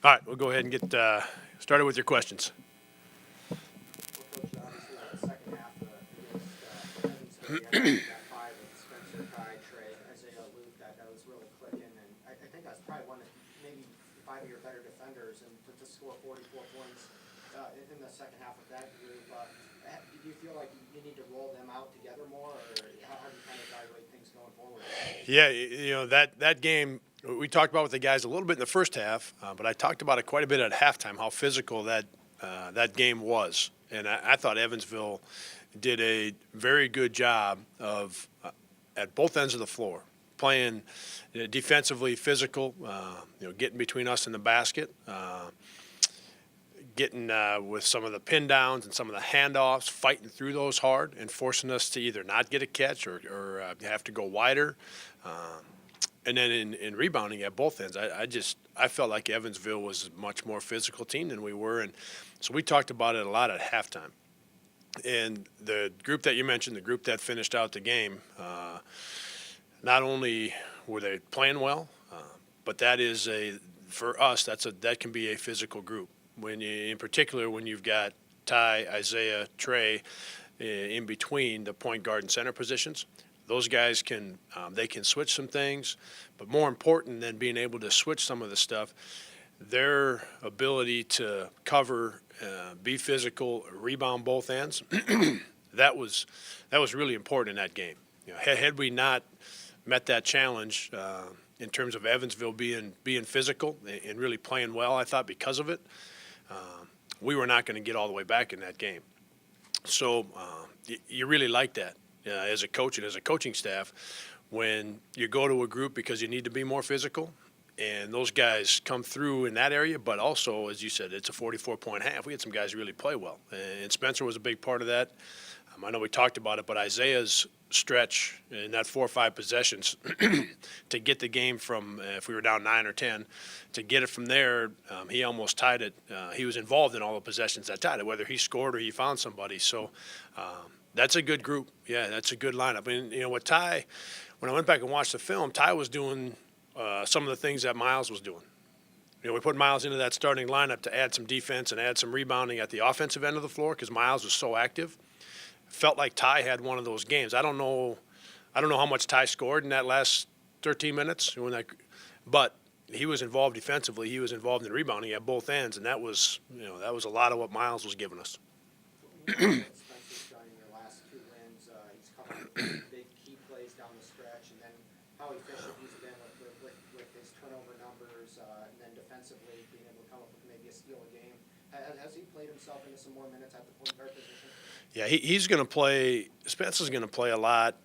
All right, we'll go ahead and get started with your questions. Coach, obviously the second half against Evansville, you had that five of Spencer, Ty, Trey, Isaiah, Luke, that was really clicking, and I think that's probably one of maybe five of your better defenders, and to score 44 points in the second half of that group, do you feel like you need to roll them out together more, or how do you kind of evaluate things going forward? Yeah, that game we talked about with the guys a little bit in the first half, but I talked about it quite a bit at halftime. How physical that game was, and I thought Evansville did a very good job of at both ends of the floor playing defensively, physical, getting between us and the basket. Getting with some of the pin downs and some of the handoffs, fighting through those hard and forcing us to either not get a catch or have to go wider. And then in rebounding at both ends, I felt like Evansville was a much more physical team than we were. And so we talked about it a lot at halftime. And the group that you mentioned, the group that finished out the game, not only were they playing well, but for us, that can be a physical group. In particular, when you've got Ty, Isaiah, Trey in between the point guard and center positions, those guys can switch some things, but more important than being able to switch some of the stuff, their ability to cover, be physical, rebound both ends, that was really important in that game. Had we not met that challenge in terms of Evansville being physical and really playing well, I thought because of it, we were not going to get all the way back in that game. So you really like that as a coach and as a coaching staff when you go to a group because you need to be more physical, and those guys come through in that area. But also, as you said, it's a 44-point half. We had some guys really play well, and Spencer was a big part of that. I know we talked about it, but Isaiah's stretch in that 4 or 5 possessions to get the game from, if we were down 9 or 10, to get it from there, he almost tied it. He was involved in all the possessions that tied it, whether he scored or he found somebody. So that's a good group. Yeah, that's a good lineup. And, with Ty, when I went back and watched the film, Ty was doing some of the things that Miles was doing. We put Miles into that starting lineup to add some defense and add some rebounding at the offensive end of the floor because Miles was so active. Felt like Ty had one of those games. I don't know how much Ty scored in that last 13 minutes, but he was involved defensively. He was involved in rebounding at both ends, and that was a lot of what Miles was giving us. Spencer's done in your last 2 wins. He's come up with big key plays down the stretch, and then how efficient he's been with his turnover numbers, and then defensively being able to come up with maybe a steal a game. Has he played himself into some more minutes at the point guard position? Yeah, he's going to play. Spencer's going to play a lot.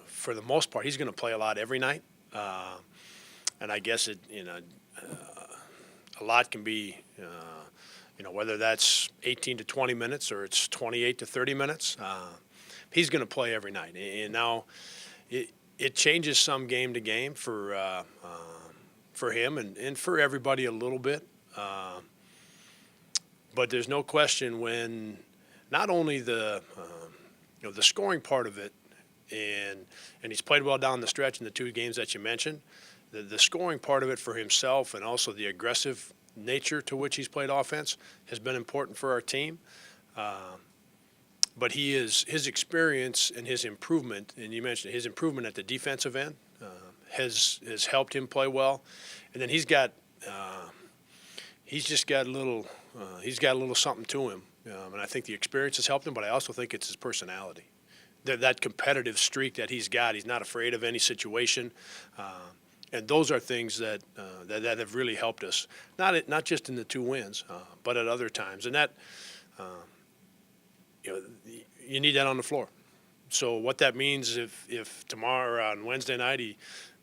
For the most part, he's going to play a lot every night. And I guess a lot can be, whether that's 18 to 20 minutes or it's 28 to 30 minutes. He's going to play every night. And now it changes some game to game for him and for everybody a little bit. But there's no question when not only the scoring part of it, and he's played well down the stretch in the 2 games that you mentioned, the scoring part of it for himself and also the aggressive nature to which he's played offense has been important for our team. But his experience and his improvement, and you mentioned his improvement at the defensive end, has helped him play well. And then he's just got a little something to him, and I think the experience has helped him. But I also think it's his personality, that competitive streak that he's got. He's not afraid of any situation, and those are things that have really helped us. Not just in the 2 wins, but at other times. And that you need that on the floor. So what that means if tomorrow on Wednesday night he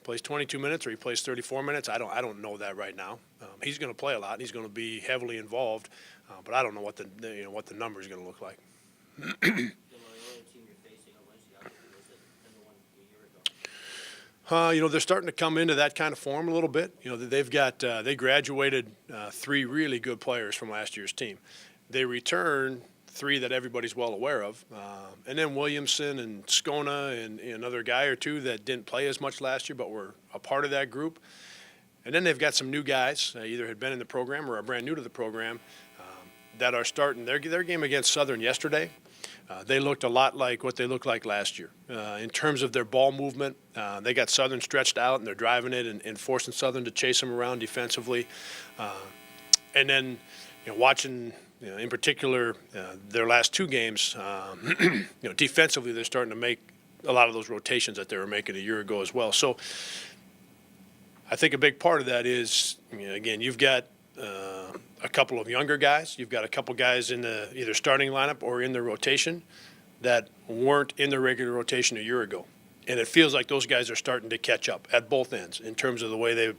plays 22 minutes or he plays 34 minutes, I don't know that right now. He's going to play a lot. And he's going to be heavily involved, but I don't know what the number is going to look like. The Loyola team you're facing on Wednesday, how good was it than the one a year ago? They're starting to come into that kind of form a little bit. They graduated 3 really good players from last year's team. They return 3 that everybody's well aware of, and then Williamson and Skona and another guy or 2 that didn't play as much last year but were a part of that group. And then they've got some new guys, either had been in the program or are brand new to the program, that are starting their game against Southern yesterday. They looked a lot like what they looked like last year in terms of their ball movement. They got Southern stretched out, and they're driving it and forcing Southern to chase them around defensively. And then, watching, in particular, their last two games, defensively they're starting to make a lot of those rotations that they were making a year ago as well. So I think a big part of that is, again, you've got a couple of younger guys. You've got a couple guys in the either starting lineup or in the rotation that weren't in the regular rotation a year ago. And it feels like those guys are starting to catch up at both ends in terms of the way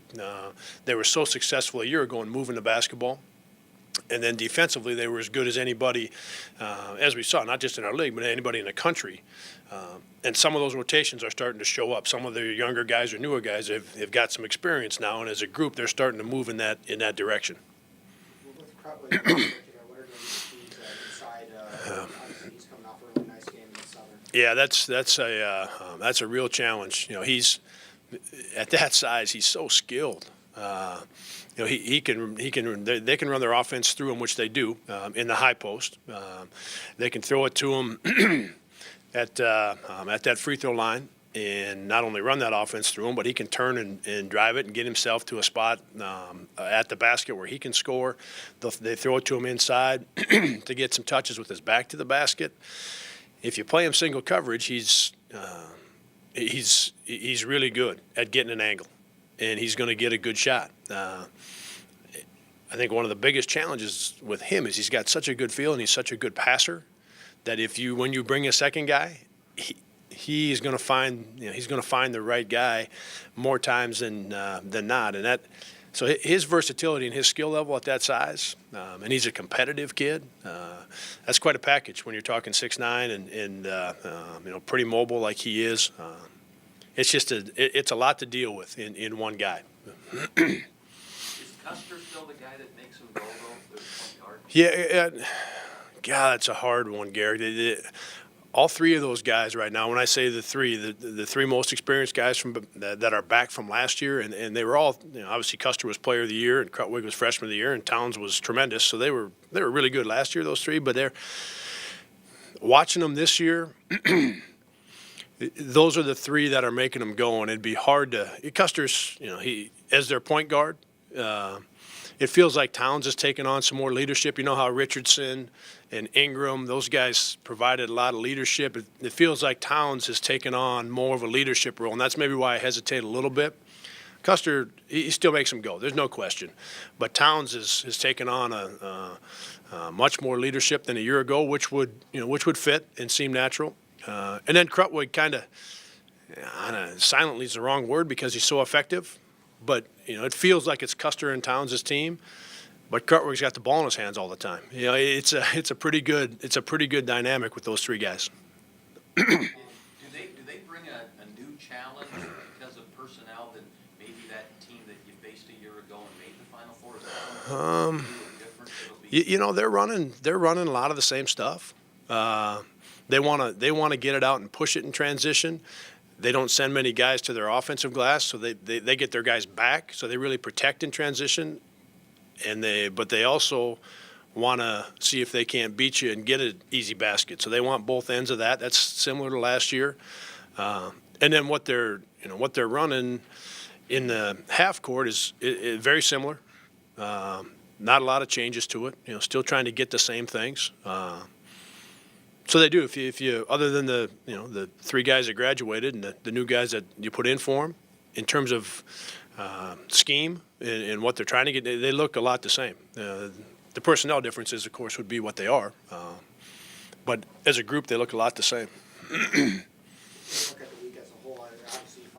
they were so successful a year ago in moving the basketball. And then defensively, they were as good as anybody, as we saw, not just in our league, but anybody in the country. And some of those rotations are starting to show up. Some of the younger guys or newer guys have got some experience now, and as a group, they're starting to move in that direction. Well, with Crutwood in particular, what are going to be the keys inside? Obviously, he's coming off a really nice game against Southern. Yeah, that's a real challenge. He's at that size. He's so skilled. They can run their offense through him, which they do in the high post. They can throw it to him at that free throw line and not only run that offense through him, but he can turn and drive it and get himself to a spot at the basket where he can score. They throw it to him inside to get some touches with his back to the basket. If you play him single coverage, he's really good at getting an angle, and he's going to get a good shot. I think one of the biggest challenges with him is he's got such a good feel and he's such a good passer that when you bring a second guy, he's going to find the right guy more times than not, and so his versatility and his skill level at that size, and he's a competitive kid. That's quite a package when you're talking 6'9" and pretty mobile like he is. It's just it's a lot to deal with in one guy. Is Custer still the guy that makes him go, though, the point guard? Yeah, God, that's a hard one, Gary. All three of those guys right now, when I say the three most experienced guys that are back from last year, and they were all, obviously Custer was player of the year, and Krutwig was freshman of the year, and Towns was tremendous. So they were really good last year, those three. But they're watching them this year. Those are the three that are making them go, and it'd be hard to Custer's. He as their point guard. It feels like Towns has taken on some more leadership. You know how Richardson and Ingram, those guys provided a lot of leadership. It feels like Towns has taken on more of a leadership role, and that's maybe why I hesitate a little bit. Custer, he still makes them go. There's no question. But Towns has taken on a much more leadership than a year ago, which would fit and seem natural. And then Krutwig kind of, silently is the wrong word because he's so effective. But it feels like it's Custer and Towns' team, but Krutwig's got the ball in his hands all the time. It's a pretty good dynamic with those three guys. Do they bring a new challenge because of personnel than maybe that team that you faced a year ago and made the Final Four? Is that something new and different that'll be? They're running a lot of the same stuff. They want to get it out and push it in transition. They don't send many guys to their offensive glass, so they get their guys back, so they really protect in transition. But they also want to see if they can't beat you and get an easy basket. So they want both ends of that. That's similar to last year. And then what they're running in the half court is very similar. Not a lot of changes to it. Still trying to get the same things. So they do. If you other than the three guys that graduated and the new guys that you put in for them, in terms of scheme and what they're trying to get, they look a lot the same. The personnel differences, of course, would be what they are. But as a group, they look a lot the same. Look at